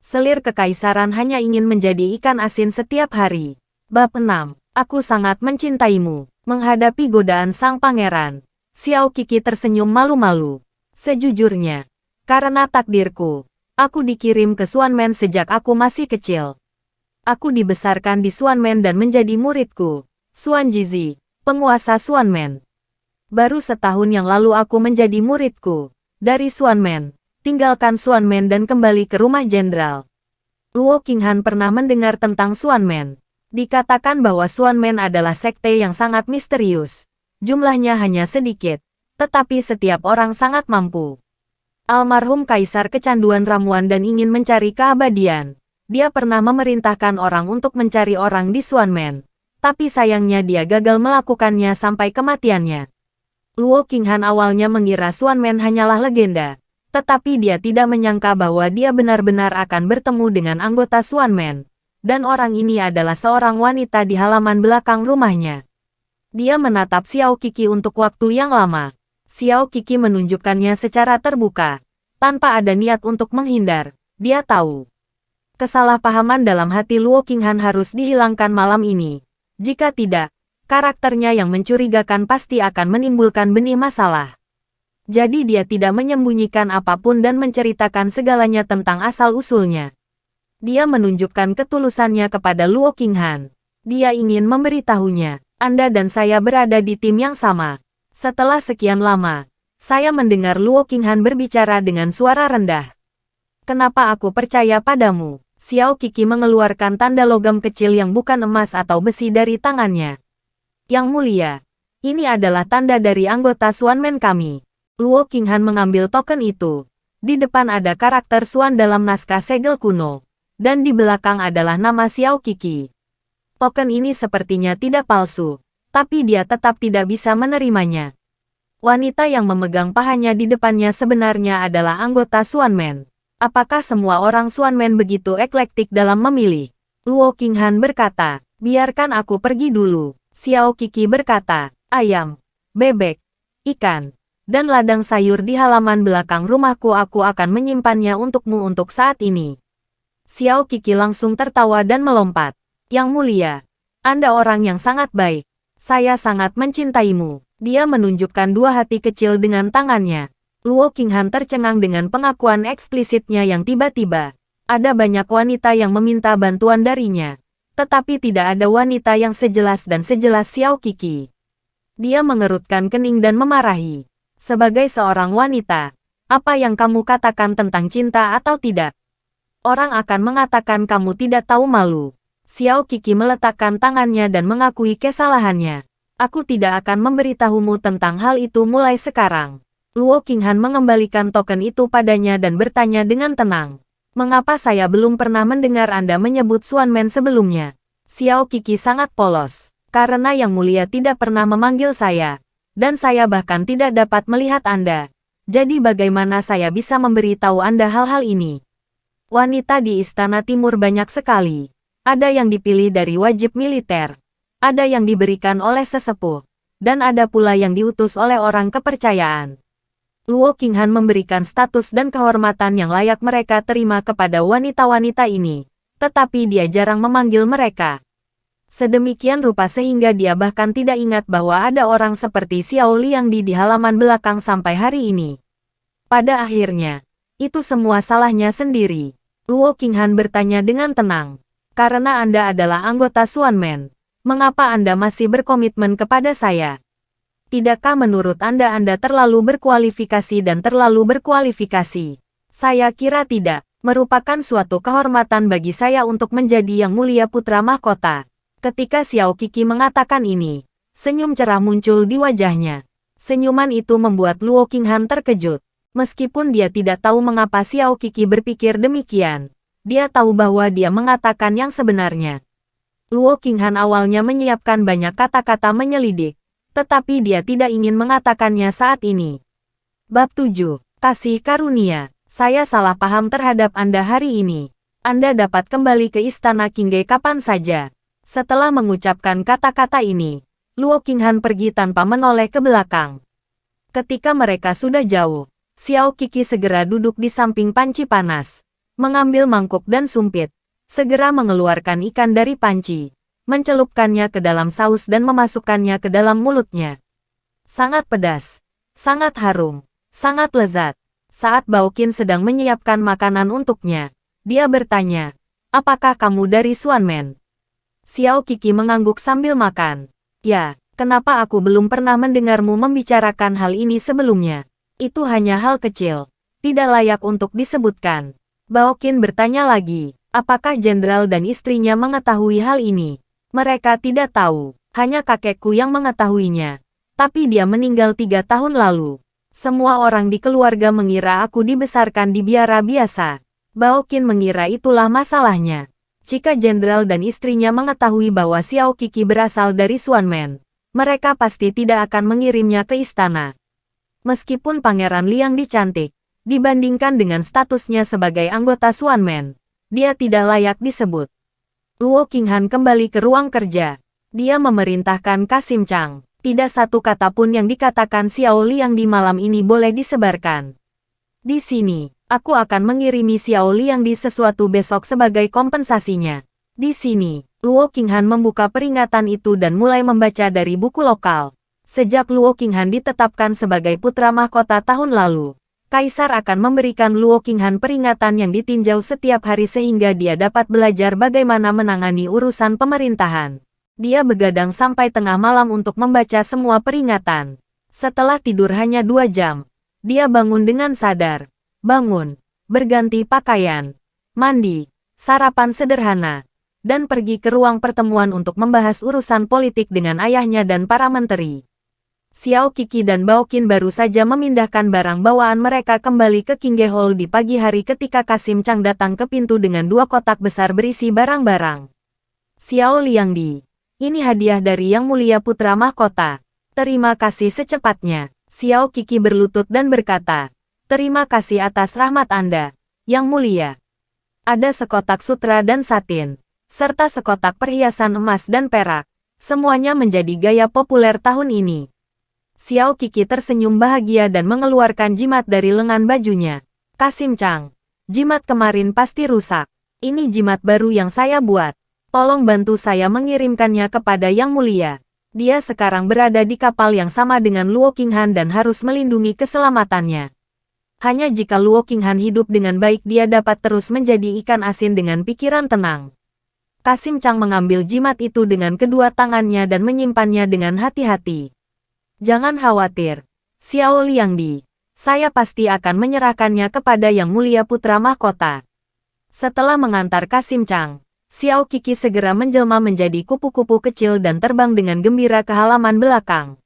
Selir kekaisaran hanya ingin menjadi ikan asin setiap hari. Bab 6. Aku sangat mencintaimu. Menghadapi godaan sang pangeran, Xiao Qi tersenyum malu-malu. Sejujurnya, karena takdirku, aku dikirim ke Xuanmen sejak aku masih kecil. Aku dibesarkan di Xuanmen dan menjadi muridku, Xuan Jizi, penguasa Xuanmen. Baru setahun yang lalu aku menjadi muridku dari Xuanmen, tinggalkan Xuanmen dan kembali ke rumah jenderal. Luo Qinghan pernah mendengar tentang Xuanmen. Dikatakan bahwa Xuanmen adalah sekte yang sangat misterius. Jumlahnya hanya sedikit, tetapi setiap orang sangat mampu. Almarhum kaisar kecanduan ramuan dan ingin mencari keabadian. Dia pernah memerintahkan orang untuk mencari orang di Xuanmen, tapi sayangnya dia gagal melakukannya sampai kematiannya. Luo Qinghan awalnya mengira Xuanmen hanyalah legenda, tetapi dia tidak menyangka bahwa dia benar-benar akan bertemu dengan anggota Xuanmen, dan orang ini adalah seorang wanita di halaman belakang rumahnya. Dia menatap Xiao Qi untuk waktu yang lama. Xiao Qi menunjukkannya secara terbuka, tanpa ada niat untuk menghindar. Dia tahu kesalahpahaman dalam hati Luo Qinghan harus dihilangkan malam ini. Jika tidak, karakternya yang mencurigakan pasti akan menimbulkan benih masalah. Jadi dia tidak menyembunyikan apapun dan menceritakan segalanya tentang asal-usulnya. Dia menunjukkan ketulusannya kepada Luo Qinghan. Dia ingin memberitahunya, Anda dan saya berada di tim yang sama. Setelah sekian lama, saya mendengar Luo Qinghan berbicara dengan suara rendah. Kenapa aku percaya padamu? Xiao Qi mengeluarkan tanda logam kecil yang bukan emas atau besi dari tangannya. Yang mulia, ini adalah tanda dari anggota Xuanmen kami. Luo Qinghan mengambil token itu. Di depan ada karakter Xuan dalam naskah segel kuno, dan di belakang adalah nama Xiao Qi. Token ini sepertinya tidak palsu, tapi dia tetap tidak bisa menerimanya. Wanita yang memegang pahanya di depannya sebenarnya adalah anggota Xuanmen. Apakah semua orang Xuanmen begitu eklektik dalam memilih? Luo Qinghan berkata, biarkan aku pergi dulu. Xiao Qi berkata, ayam, bebek, ikan, dan ladang sayur di halaman belakang rumahku aku akan menyimpannya untukmu untuk saat ini. Xiao Qi langsung tertawa dan melompat. Yang mulia, Anda orang yang sangat baik. Saya sangat mencintaimu. Dia menunjukkan dua hati kecil dengan tangannya. Luo Qinghan tercengang dengan pengakuan eksplisitnya yang tiba-tiba. Ada banyak wanita yang meminta bantuan darinya. Tetapi tidak ada wanita yang sejelas dan sejelas Xiao Qi. Dia mengerutkan kening dan memarahi. Sebagai seorang wanita, apa yang kamu katakan tentang cinta atau tidak? Orang akan mengatakan kamu tidak tahu malu. Xiao Qi meletakkan tangannya dan mengakui kesalahannya. Aku tidak akan memberitahumu tentang hal itu mulai sekarang. Luo Qinghan mengembalikan token itu padanya dan bertanya dengan tenang. Mengapa saya belum pernah mendengar Anda menyebut Xuanmen sebelumnya? Xiao Qi sangat polos. Karena Yang Mulia tidak pernah memanggil saya. Dan saya bahkan tidak dapat melihat Anda. Jadi bagaimana saya bisa memberitahu Anda hal-hal ini? Wanita di Istana Timur banyak sekali. Ada yang dipilih dari wajib militer. Ada yang diberikan oleh sesepuh. Dan ada pula yang diutus oleh orang kepercayaan. Luo Qinghan memberikan status dan kehormatan yang layak mereka terima kepada wanita-wanita ini. Tetapi dia jarang memanggil mereka. Sedemikian rupa sehingga dia bahkan tidak ingat bahwa ada orang seperti Xiao Liangdi di halaman belakang sampai hari ini. Pada akhirnya, itu semua salahnya sendiri. Luo Qinghan bertanya dengan tenang. Karena Anda adalah anggota Xuanmen, mengapa Anda masih berkomitmen kepada saya? Tidakkah menurut Anda terlalu berkualifikasi dan terlalu berkualifikasi? Saya kira tidak. Merupakan suatu kehormatan bagi saya untuk menjadi Yang Mulia Putra Mahkota. Ketika Xiao Qi mengatakan ini, senyum cerah muncul di wajahnya. Senyuman itu membuat Luo Qinghan terkejut. Meskipun dia tidak tahu mengapa Xiao Qi berpikir demikian, dia tahu bahwa dia mengatakan yang sebenarnya. Luo Qinghan awalnya menyiapkan banyak kata-kata menyelidik, tetapi dia tidak ingin mengatakannya saat ini. Bab 7. Kasih Karunia. Saya salah paham terhadap Anda hari ini. Anda dapat kembali ke Istana Qingge kapan saja. Setelah mengucapkan kata-kata ini, Luo Qinghan pergi tanpa menoleh ke belakang. Ketika mereka sudah jauh, Xiao Qi segera duduk di samping panci panas. Mengambil mangkuk dan sumpit, segera mengeluarkan ikan dari panci, mencelupkannya ke dalam saus dan memasukkannya ke dalam mulutnya. Sangat pedas, sangat harum, sangat lezat. Saat Baoqin sedang menyiapkan makanan untuknya, dia bertanya, "Apakah kamu dari Xuanmen?" Xiao Qiki mengangguk sambil makan. "Ya, kenapa aku belum pernah mendengarmu membicarakan hal ini sebelumnya? Itu hanya hal kecil, tidak layak untuk disebutkan." Baoqin bertanya lagi, "Apakah jenderal dan istrinya mengetahui hal ini?" "Mereka tidak tahu, hanya kakekku yang mengetahuinya. Tapi dia meninggal 3 tahun lalu. Semua orang di keluarga mengira aku dibesarkan di biara biasa." Baoqin mengira itulah masalahnya. Jika jenderal dan istrinya mengetahui bahwa Xiao Qiki berasal dari Xuanmen, mereka pasti tidak akan mengirimnya ke istana. Meskipun Pangeran Liang dicantik, dibandingkan dengan statusnya sebagai anggota Xuanmen, dia tidak layak disebut. Luo Qinghan kembali ke ruang kerja. Dia memerintahkan Kasim Chang. Tidak satu kata pun yang dikatakan Xiao Liang di malam ini boleh disebarkan. "Di sini, aku akan mengirimi Xiao Liang di sesuatu besok sebagai kompensasinya." Di sini, Luo Qinghan membuka peringatan itu dan mulai membaca dari buku lokal. Sejak Luo Qinghan ditetapkan sebagai putra mahkota tahun lalu, Kaisar akan memberikan Luo Qinghan peringatan yang ditinjau setiap hari sehingga dia dapat belajar bagaimana menangani urusan pemerintahan. Dia begadang sampai tengah malam untuk membaca semua peringatan. Setelah tidur hanya 2 jam, dia bangun dengan sadar. Bangun, berganti pakaian, mandi, sarapan sederhana, dan pergi ke ruang pertemuan untuk membahas urusan politik dengan ayahnya dan para menteri. Xiao Qiki dan Baoqin baru saja memindahkan barang bawaan mereka kembali ke Qingge Hall di pagi hari ketika Kasim Chang datang ke pintu dengan 2 kotak besar berisi barang-barang. "Xiao Liangdi, ini hadiah dari Yang Mulia Putra Mahkota. Terima kasih secepatnya." Xiao Qiki berlutut dan berkata, "Terima kasih atas rahmat Anda, Yang Mulia." Ada sekotak sutra dan satin, serta sekotak perhiasan emas dan perak. Semuanya menjadi gaya populer tahun ini. Xiao Qiki tersenyum bahagia dan mengeluarkan jimat dari lengan bajunya. "Kasim Chang, jimat kemarin pasti rusak. Ini jimat baru yang saya buat. Tolong bantu saya mengirimkannya kepada Yang Mulia. Dia sekarang berada di kapal yang sama dengan Luo Qinghan dan harus melindungi keselamatannya. Hanya jika Luo Qinghan hidup dengan baik dia dapat terus menjadi ikan asin dengan pikiran tenang." Kasim Chang mengambil jimat itu dengan kedua tangannya dan menyimpannya dengan hati-hati. "Jangan khawatir, Xiao Liangdi. Saya pasti akan menyerahkannya kepada Yang Mulia Putra Mahkota." Setelah mengantar Kasim Chang, Xiao Qiki segera menjelma menjadi kupu-kupu kecil dan terbang dengan gembira ke halaman belakang.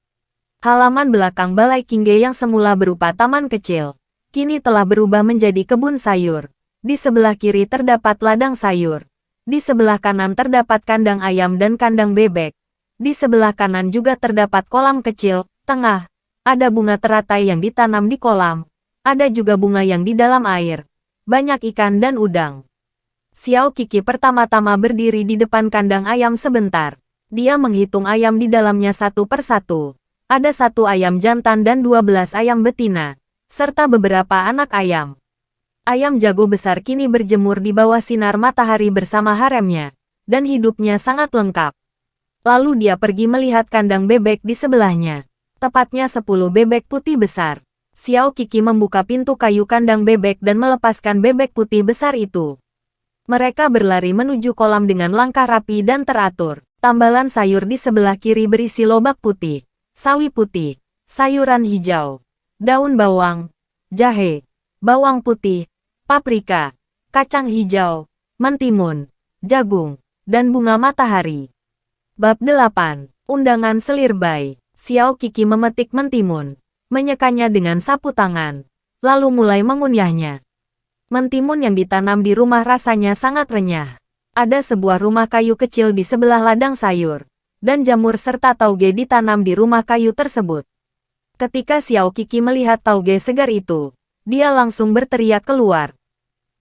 Halaman belakang Balai Qingge yang semula berupa taman kecil, kini telah berubah menjadi kebun sayur. Di sebelah kiri terdapat ladang sayur. Di sebelah kanan terdapat kandang ayam dan kandang bebek. Di sebelah kanan juga terdapat kolam kecil. Tengah, ada bunga teratai yang ditanam di kolam. Ada juga bunga yang di dalam air. Banyak ikan dan udang. Xiao Qiki pertama-tama berdiri di depan kandang ayam sebentar. Dia menghitung ayam di dalamnya satu persatu. Ada 1 ayam jantan dan 12 ayam betina, serta beberapa anak ayam. Ayam jago besar kini berjemur di bawah sinar matahari bersama haremnya, dan hidupnya sangat lengkap. Lalu dia pergi melihat kandang bebek di sebelahnya. Tepatnya 10 bebek putih besar. Xiao Qiki membuka pintu kayu kandang bebek dan melepaskan bebek putih besar itu. Mereka berlari menuju kolam dengan langkah rapi dan teratur. Tambalan sayur di sebelah kiri berisi lobak putih, sawi putih, sayuran hijau, daun bawang, jahe, bawang putih, paprika, kacang hijau, mentimun, jagung, dan bunga matahari. Bab 8. Undangan Selirbai. Xiao Qiki memetik mentimun, menyekanya dengan sapu tangan, lalu mulai mengunyahnya. Mentimun yang ditanam di rumah rasanya sangat renyah. Ada sebuah rumah kayu kecil di sebelah ladang sayur, dan jamur serta tauge ditanam di rumah kayu tersebut. Ketika Xiao Qiki melihat tauge segar itu, dia langsung berteriak keluar.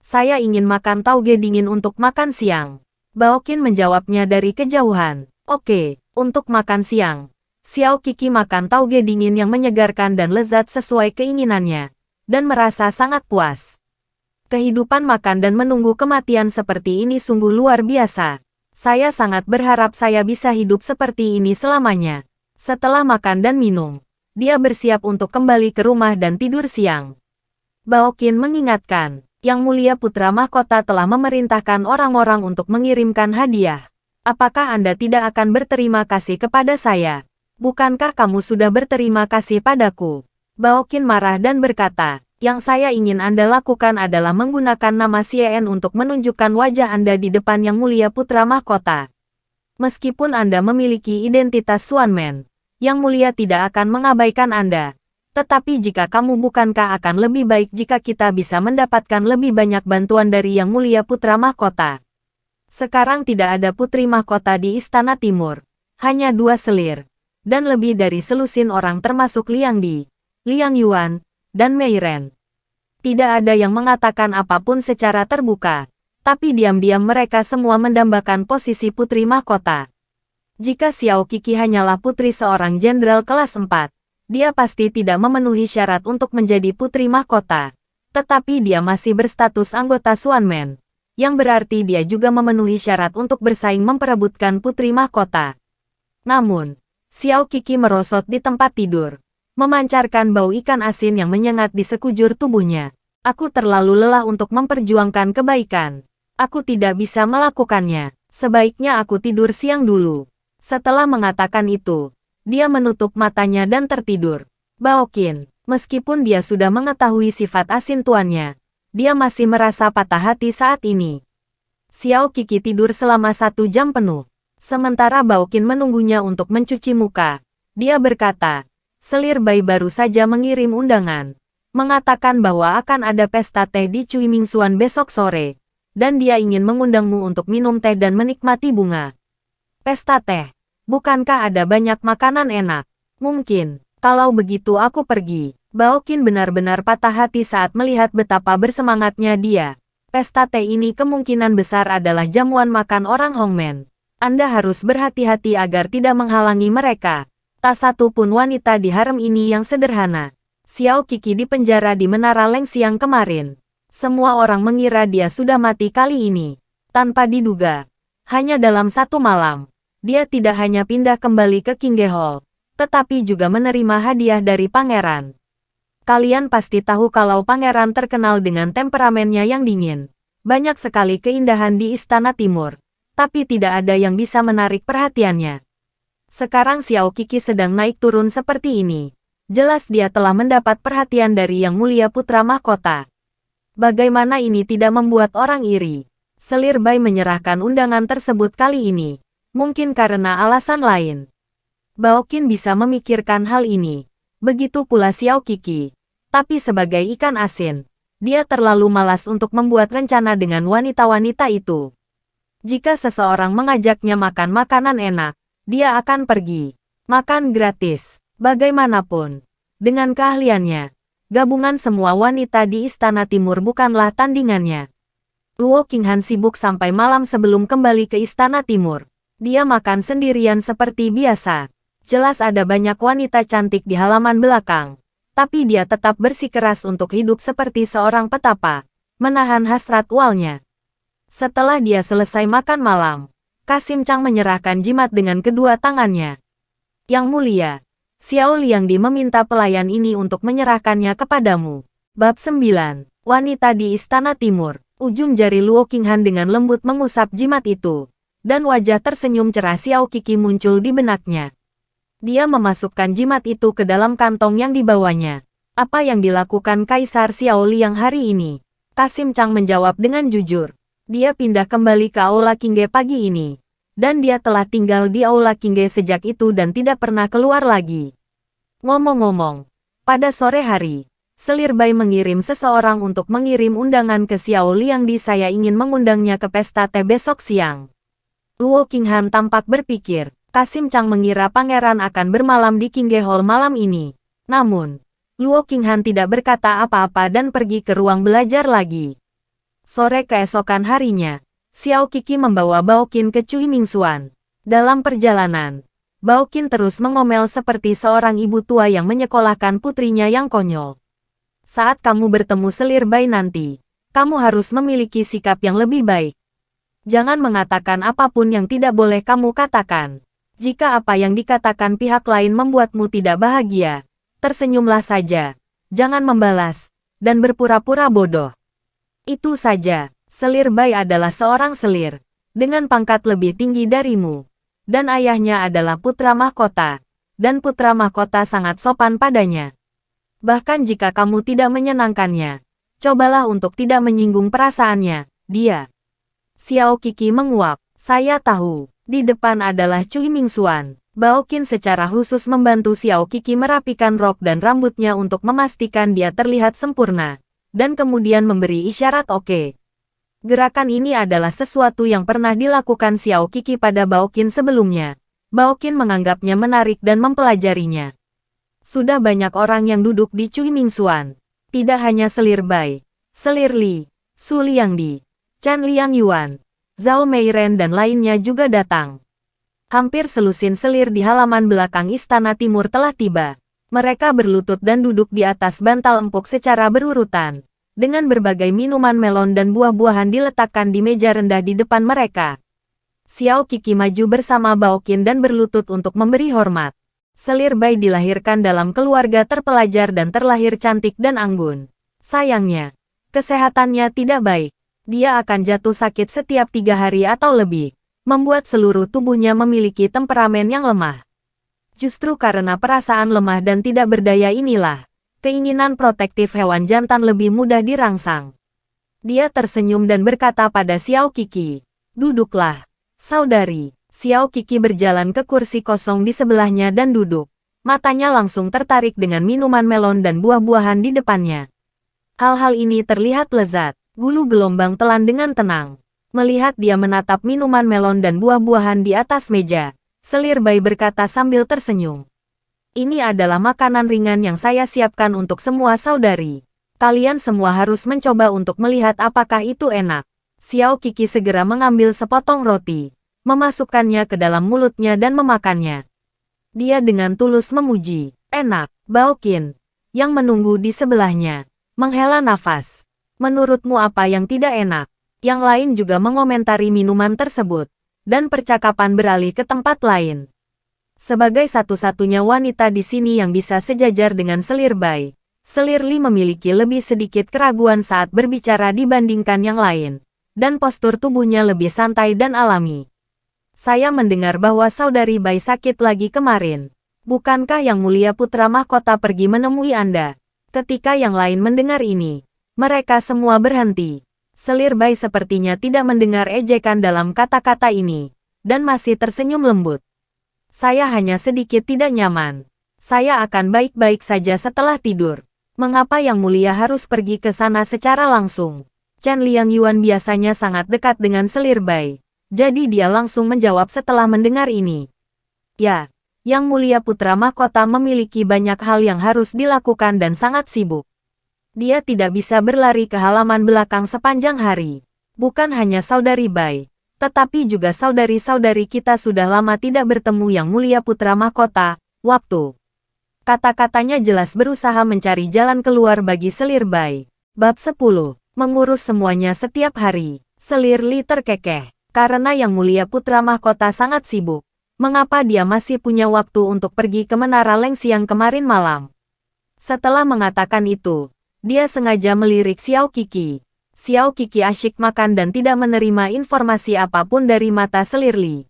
"Saya ingin makan tauge dingin untuk makan siang." Baoqin menjawabnya dari kejauhan. "Oke, untuk makan siang." Xiao Qiki makan tauge dingin yang menyegarkan dan lezat sesuai keinginannya, dan merasa sangat puas. Kehidupan makan dan menunggu kematian seperti ini sungguh luar biasa. Saya sangat berharap saya bisa hidup seperti ini selamanya. Setelah makan dan minum, dia bersiap untuk kembali ke rumah dan tidur siang. Baoqin mengingatkan, Yang Mulia Putra Mahkota telah memerintahkan orang-orang untuk mengirimkan hadiah. Apakah Anda tidak akan berterima kasih kepada saya? Bukankah kamu sudah berterima kasih padaku? Baoqin marah dan berkata, yang saya ingin Anda lakukan adalah menggunakan nama Cien untuk menunjukkan wajah Anda di depan Yang Mulia Putra Mahkota. Meskipun Anda memiliki identitas Xuanmen, Yang Mulia tidak akan mengabaikan Anda. Tetapi jika kamu bukankah akan lebih baik jika kita bisa mendapatkan lebih banyak bantuan dari Yang Mulia Putra Mahkota? Sekarang tidak ada Putri Mahkota di Istana Timur. Hanya 2 selir. Dan lebih dari selusin orang termasuk Liang Di, Liang Yuan, dan Mei Ren. Tidak ada yang mengatakan apapun secara terbuka. Tapi diam-diam mereka semua mendambakan posisi Putri Mahkota. Jika Xiao Qiki hanyalah putri seorang jenderal kelas 4, dia pasti tidak memenuhi syarat untuk menjadi Putri Mahkota. Tetapi dia masih berstatus anggota Xuanmen, yang berarti dia juga memenuhi syarat untuk bersaing memperebutkan Putri Mahkota. Namun, Xiao Qiki merosot di tempat tidur, memancarkan bau ikan asin yang menyengat di sekujur tubuhnya. Aku terlalu lelah untuk memperjuangkan kebaikan. Aku tidak bisa melakukannya. Sebaiknya aku tidur siang dulu. Setelah mengatakan itu, dia menutup matanya dan tertidur. Baoqin, meskipun dia sudah mengetahui sifat asin tuannya, dia masih merasa patah hati saat ini. Xiao Qiki tidur selama 1 jam penuh. Sementara Baoqin menunggunya untuk mencuci muka. Dia berkata, Selir Bai baru saja mengirim undangan, mengatakan bahwa akan ada pesta teh di Cui Mingxuan besok sore, dan dia ingin mengundangmu untuk minum teh dan menikmati bunga. Pesta teh. Bukankah ada banyak makanan enak? Mungkin, kalau begitu aku pergi. Baoqin benar-benar patah hati saat melihat betapa bersemangatnya dia. Pesta teh ini kemungkinan besar adalah jamuan makan orang Hongmen. Anda harus berhati-hati agar tidak menghalangi mereka. Tak satu pun wanita di harem ini yang sederhana. Xiao Qiki dipenjara di Menara Leng siang kemarin. Semua orang mengira dia sudah mati kali ini. Tanpa diduga. Hanya dalam 1 malam. Dia tidak hanya pindah kembali ke Qingge Hall, tetapi juga menerima hadiah dari pangeran. Kalian pasti tahu kalau pangeran terkenal dengan temperamennya yang dingin. Banyak sekali keindahan di Istana Timur, tapi tidak ada yang bisa menarik perhatiannya. Sekarang Xiao Qiki sedang naik turun seperti ini. Jelas dia telah mendapat perhatian dari Yang Mulia Putra Mahkota. Bagaimana ini tidak membuat orang iri? Selir Bai menyerahkan undangan tersebut kali ini. Mungkin karena alasan lain. Baoqin bisa memikirkan hal ini. Begitu pula Xiao Qiki. Tapi sebagai ikan asin, dia terlalu malas untuk membuat rencana dengan wanita-wanita itu. Jika seseorang mengajaknya makan makanan enak, dia akan pergi. Makan gratis. Bagaimanapun, dengan keahliannya, gabungan semua wanita di Istana Timur bukanlah tandingannya. Luo Qinghan sibuk sampai malam sebelum kembali ke Istana Timur. Dia makan sendirian seperti biasa. Jelas ada banyak wanita cantik di halaman belakang. Tapi dia tetap bersikeras untuk hidup seperti seorang petapa, menahan hasrat ualnya. Setelah dia selesai makan malam, Kasim Chang menyerahkan jimat dengan kedua tangannya. Yang Mulia, Xiao Liangdi meminta pelayan ini untuk menyerahkannya kepadamu. Bab 9. Wanita di Istana Timur. Ujung jari Luo Qinghan dengan lembut mengusap jimat itu. Dan wajah tersenyum cerah Xiao Qiki muncul di benaknya. Dia memasukkan jimat itu ke dalam kantong yang dibawanya. Apa yang dilakukan Kaisar Xiao Liang hari ini? Kasim Chang menjawab dengan jujur. Dia pindah kembali ke Aula Qingge pagi ini. Dan dia telah tinggal di Aula Qingge sejak itu dan tidak pernah keluar lagi. Ngomong-ngomong, pada sore hari, Selir Bai mengirim seseorang untuk mengirim undangan ke Xiao Liang di saya ingin mengundangnya ke pesta teh besok siang. Luo Qinghan tampak berpikir, Kasim Chang mengira pangeran akan bermalam di Qingge Hall malam ini. Namun, Luo Qinghan tidak berkata apa-apa dan pergi ke ruang belajar lagi. Sore keesokan harinya, Xiao Qiki membawa Baoqin ke Cui Mingxuan. Dalam perjalanan, Baoqin terus mengomel seperti seorang ibu tua yang menyekolahkan putrinya yang konyol. Saat kamu bertemu Selir Bai nanti, Kamu harus memiliki sikap yang lebih baik. Jangan mengatakan apapun yang tidak boleh kamu katakan. Jika apa yang dikatakan pihak lain membuatmu tidak bahagia, tersenyumlah saja. Jangan membalas, dan berpura-pura bodoh. Itu saja. Selir Bai adalah seorang selir, dengan pangkat lebih tinggi darimu. Dan ayahnya adalah putra mahkota. Dan putra mahkota sangat sopan padanya. Bahkan jika kamu tidak menyenangkannya, cobalah untuk tidak menyinggung perasaannya, dia. Xiao Qi menguap. Saya tahu, di depan adalah Cui Mingxuan. Bao Qin secara khusus membantu Xiao Qi merapikan rok dan rambutnya untuk memastikan dia terlihat sempurna. Dan kemudian memberi isyarat oke. Gerakan ini adalah sesuatu yang pernah dilakukan Xiao Qi pada Bao Qin sebelumnya. Bao Qin menganggapnya menarik dan mempelajarinya. Sudah banyak orang yang duduk di Cui Mingxuan. Tidak hanya Selir Bai, Selir Li, Su Liangdi, Chan Liang Yuan, Zhao Meiren dan lainnya juga datang. Hampir selusin selir di halaman belakang Istana Timur telah tiba. Mereka berlutut dan duduk di atas bantal empuk secara berurutan. Dengan berbagai minuman melon dan buah-buahan diletakkan di meja rendah di depan mereka. Xiao Qi maju bersama Bao Qin dan berlutut untuk memberi hormat. Selir Bai dilahirkan dalam keluarga terpelajar dan terlahir cantik dan anggun. Sayangnya, kesehatannya tidak baik. Dia akan jatuh sakit setiap 3 hari atau lebih, membuat seluruh tubuhnya memiliki temperamen yang lemah. Justru karena perasaan lemah dan tidak berdaya inilah, keinginan protektif hewan jantan lebih mudah dirangsang. Dia tersenyum dan berkata pada Xiao Qi, "Duduklah, saudari." Xiao Qi berjalan ke kursi kosong di sebelahnya dan duduk. Matanya langsung tertarik dengan minuman melon dan buah-buahan di depannya. Hal-hal ini terlihat lezat. Bulu gelombang telan dengan tenang. Melihat dia menatap minuman melon dan buah-buahan di atas meja, Selir Bai berkata sambil tersenyum. "Ini adalah makanan ringan yang saya siapkan untuk semua saudari. Kalian semua harus mencoba untuk melihat apakah itu enak." Xiao Qi segera mengambil sepotong roti, memasukkannya ke dalam mulutnya dan memakannya. Dia dengan tulus memuji. "Enak." Bao Qin, yang menunggu di sebelahnya, menghela nafas. "Menurutmu apa yang tidak enak?" Yang lain juga mengomentari minuman tersebut, dan percakapan beralih ke tempat lain. Sebagai satu-satunya wanita di sini yang bisa sejajar dengan Selir Bai, Selir Li memiliki lebih sedikit keraguan saat berbicara dibandingkan yang lain, dan postur tubuhnya lebih santai dan alami. "Saya mendengar bahwa saudari Bai sakit lagi kemarin. Bukankah Yang Mulia Putra Mahkota pergi menemui Anda?" Ketika yang lain mendengar ini, mereka semua berhenti. Selir Bai sepertinya tidak mendengar ejekan dalam kata-kata ini, dan masih tersenyum lembut. "Saya hanya sedikit tidak nyaman. Saya akan baik-baik saja setelah tidur. Mengapa Yang Mulia harus pergi ke sana secara langsung?" Chan Liang Yuan biasanya sangat dekat dengan Selir Bai, jadi dia langsung menjawab setelah mendengar ini. "Ya, Yang Mulia Putra Mahkota memiliki banyak hal yang harus dilakukan dan sangat sibuk. Dia tidak bisa berlari ke halaman belakang sepanjang hari. Bukan hanya saudari Bai, tetapi juga saudari-saudari kita sudah lama tidak bertemu Yang Mulia Putra Mahkota. Waktu." Kata-katanya jelas berusaha mencari jalan keluar bagi Selir Bai. Bab 10. Mengurus semuanya setiap hari. Selir Li terkekeh. Karena Yang Mulia Putra Mahkota sangat sibuk, mengapa dia masih punya waktu untuk pergi ke Menara Leng siang kemarin malam? Setelah mengatakan itu, dia sengaja melirik Xiao Qi. Xiao Qi asyik makan dan tidak menerima informasi apapun dari mata Selir Li.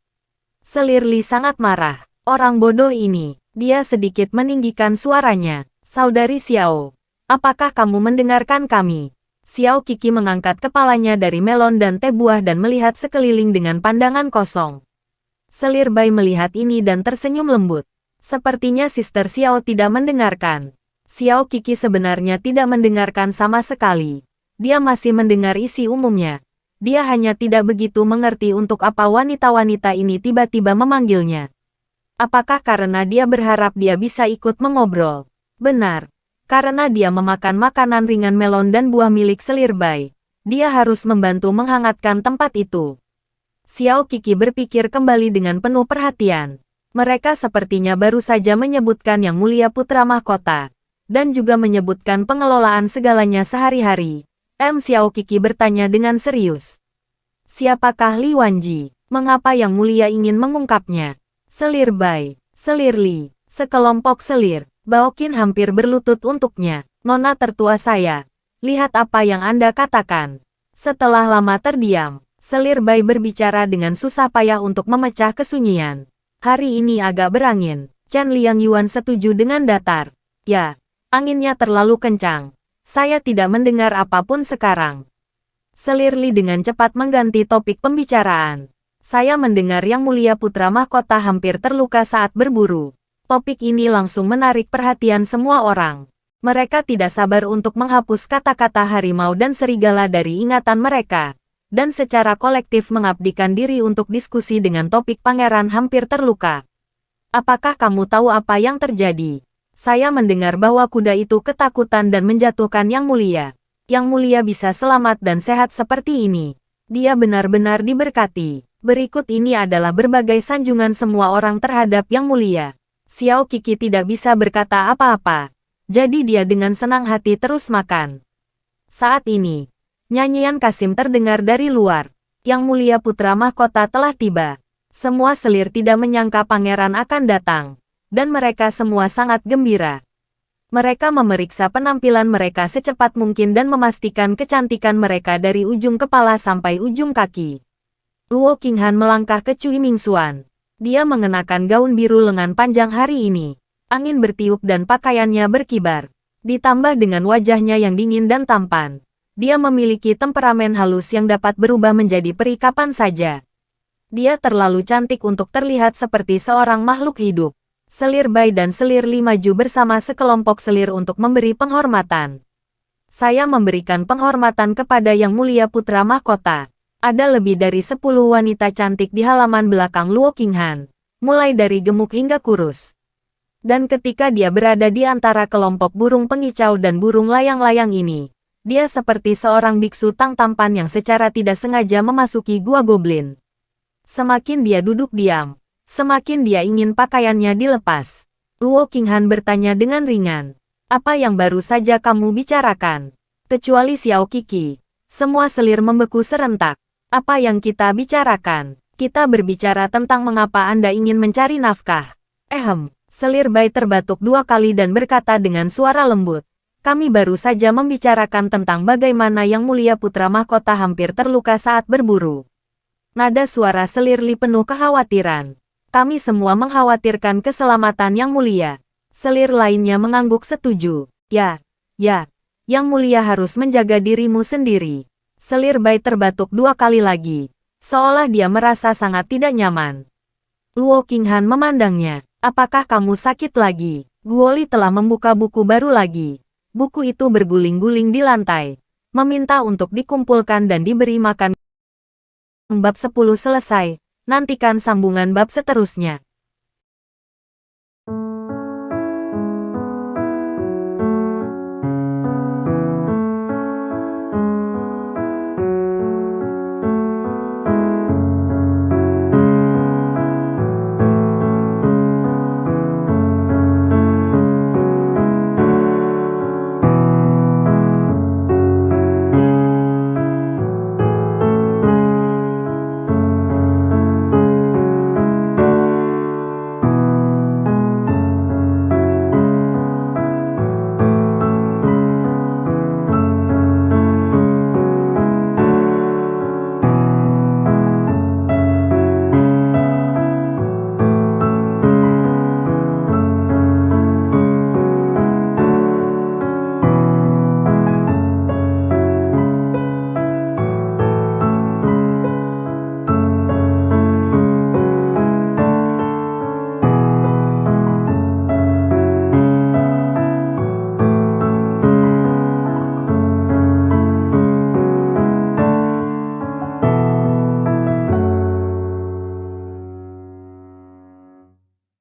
Selir Li sangat marah. Orang bodoh ini. Dia sedikit meninggikan suaranya. "Saudari Xiao, apakah kamu mendengarkan kami?" Xiao Qi mengangkat kepalanya dari melon dan teh buah dan melihat sekeliling dengan pandangan kosong. Selir Bai melihat ini dan tersenyum lembut. Sepertinya Sister Xiao tidak mendengarkan. Xiao Qi sebenarnya tidak mendengarkan sama sekali. Dia masih mendengar isi umumnya. Dia hanya tidak begitu mengerti untuk apa wanita-wanita ini tiba-tiba memanggilnya. Apakah karena dia berharap dia bisa ikut mengobrol? Benar. Karena dia memakan makanan ringan melon dan buah milik Selir Bai. Dia harus membantu menghangatkan tempat itu. Xiao Qi berpikir kembali dengan penuh perhatian. Mereka sepertinya baru saja menyebutkan Yang Mulia Putra Mahkota, dan juga menyebutkan pengelolaan segalanya sehari-hari. Xiao Qi bertanya dengan serius. Siapakah Li Wanji? Mengapa Yang Mulia ingin mengungkapnya? Selir Bai, selir Li, sekelompok selir. Baoqin hampir berlutut untuknya. Nona tertua saya, lihat apa yang Anda katakan. Setelah lama terdiam, selir Bai berbicara dengan susah payah untuk memecah kesunyian. Hari ini agak berangin. Chen Liang Yuan setuju dengan datar. Ya, anginnya terlalu kencang. Saya tidak mendengar apapun sekarang. Selir Li dengan cepat mengganti topik pembicaraan. Saya mendengar Yang Mulia Putra Mahkota hampir terluka saat berburu. Topik ini langsung menarik perhatian semua orang. Mereka tidak sabar untuk menghapus kata-kata harimau dan serigala dari ingatan mereka. Dan secara kolektif mengabdikan diri untuk diskusi dengan topik pangeran hampir terluka. Apakah kamu tahu apa yang terjadi? Saya mendengar bahwa kuda itu ketakutan dan menjatuhkan Yang Mulia. Yang Mulia bisa selamat dan sehat seperti ini. Dia benar-benar diberkati. Berikut ini adalah berbagai sanjungan semua orang terhadap Yang Mulia. Xiao Qi tidak bisa berkata apa-apa. Jadi dia dengan senang hati terus makan. Saat ini, nyanyian Kasim terdengar dari luar. Yang Mulia Putra Mahkota telah tiba. Semua selir tidak menyangka pangeran akan datang. Dan mereka semua sangat gembira. Mereka memeriksa penampilan mereka secepat mungkin dan memastikan kecantikan mereka dari ujung kepala sampai ujung kaki. Luo Qinghan melangkah ke Cui Mingxuan. Dia mengenakan gaun biru lengan panjang hari ini. Angin bertiup dan pakaiannya berkibar. Ditambah dengan wajahnya yang dingin dan tampan. Dia memiliki temperamen halus yang dapat berubah menjadi peri kapan saja. Dia terlalu cantik untuk terlihat seperti seorang makhluk hidup. Selir Bai dan selir Li maju bersama sekelompok selir untuk memberi penghormatan. Saya memberikan penghormatan kepada Yang Mulia Putra Mahkota. Ada lebih dari 10 wanita cantik di halaman belakang Luo Qinghan, mulai dari gemuk hingga kurus. Dan ketika dia berada di antara kelompok burung pengicau dan burung layang-layang ini, dia seperti seorang biksu tampan yang secara tidak sengaja memasuki gua goblin. Semakin dia duduk diam, semakin dia ingin pakaiannya dilepas. Luo Qinghan bertanya dengan ringan, "Apa yang baru saja kamu bicarakan?" Kecuali Xiao Qi, semua selir membeku serentak. "Apa yang kita bicarakan? Kita berbicara tentang mengapa Anda ingin mencari nafkah." Selir Bai terbatuk 2 kali dan berkata dengan suara lembut, "Kami baru saja membicarakan tentang bagaimana Yang Mulia Putra Mahkota hampir terluka saat berburu." Nada suara selir Li penuh kekhawatiran. "Kami semua mengkhawatirkan keselamatan Yang Mulia." Selir lainnya mengangguk setuju. Ya, Yang Mulia harus menjaga dirimu sendiri." Selir Bai terbatuk 2 kali lagi, seolah dia merasa sangat tidak nyaman. Luo Qinghan memandangnya. "Apakah kamu sakit lagi?" Guoli telah membuka buku baru lagi. Buku itu berguling-guling di lantai, meminta untuk dikumpulkan dan diberi makan. Bab 10 selesai, nantikan sambungan bab seterusnya.